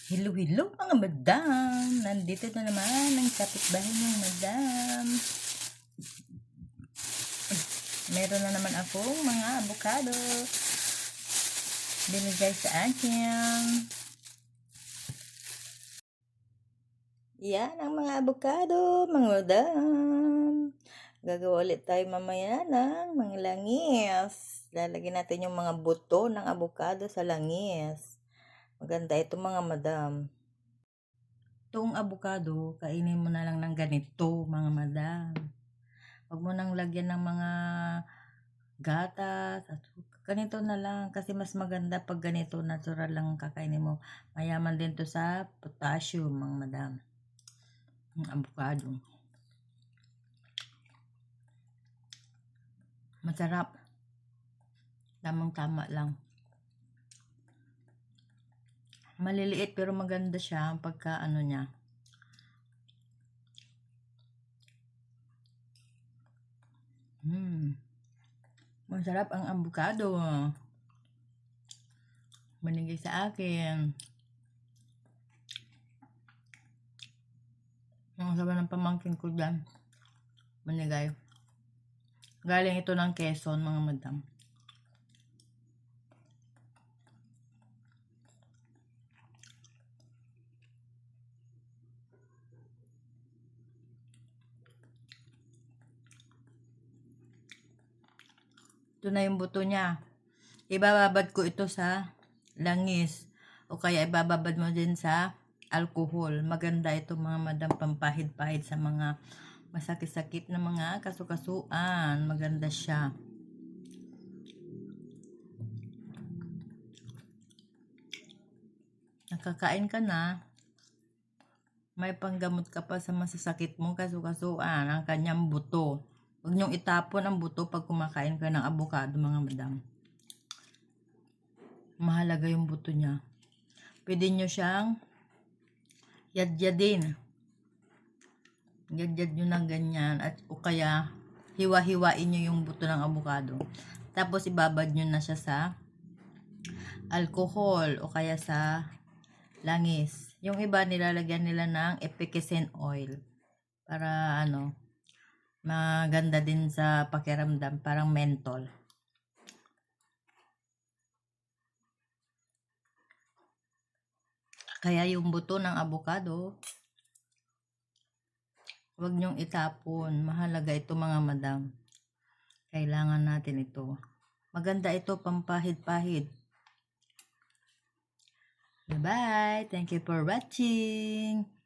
Hello, hello mga madam! Nandito na naman ang kapitbahay ng madam. Meron na naman akong mga avocado. Binigay sa akin. Yan ang mga avocado, mga madam. Gagawa ulit tayo mamaya ng mga langis. Lalagyan natin yung mga buto ng avocado sa langis. Maganda ito mga madam. Itong avocado, kainin mo na lang ng ganito mga madam. Huwag mo nang lagyan ng mga gatas at ganito na lang kasi mas maganda pag ganito natural lang kakainin mo. Mayaman din to sa potassium mga madam. Ang avocado. Masarap. Tamang-tama lang. Maliliit pero maganda siya pagka ano niya. Masarap ang avocado. Binigay sa akin. Ang sabi ng pamangkin ko dyan. Binigay. Galing ito ng Quezon mga madam. Ito na yung buto niya. Ibababad ko ito sa langis. O kaya ibababad mo din sa alcohol. Maganda ito mga madam, pampahid-pahid sa mga masakit-sakit na mga kasukasuan. Maganda siya. Nakakain ka na, may panggamot ka pa sa masasakit mong kasukasuan, ang kanyang buto. Huwag niyong itapon ang buto pag kumakain ka ng avocado mga madam. Mahalaga yung buto niya. Pwede nyo siyang yadyadin. Yadyad nyo ng ganyan. At o kaya hiwa-hiwain nyo yung buto ng avocado. Tapos ibabad nyo na siya sa alcohol o kaya sa langis. Yung iba nilalagyan nila ng epicacine oil. Para ano, maganda din sa pakiramdam, parang mentol. Kaya yung buto ng avocado, huwag nyong itapon. Mahalaga ito mga madam. Kailangan natin ito. Maganda ito, pampahid-pahid. Bye-bye. Thank you for watching.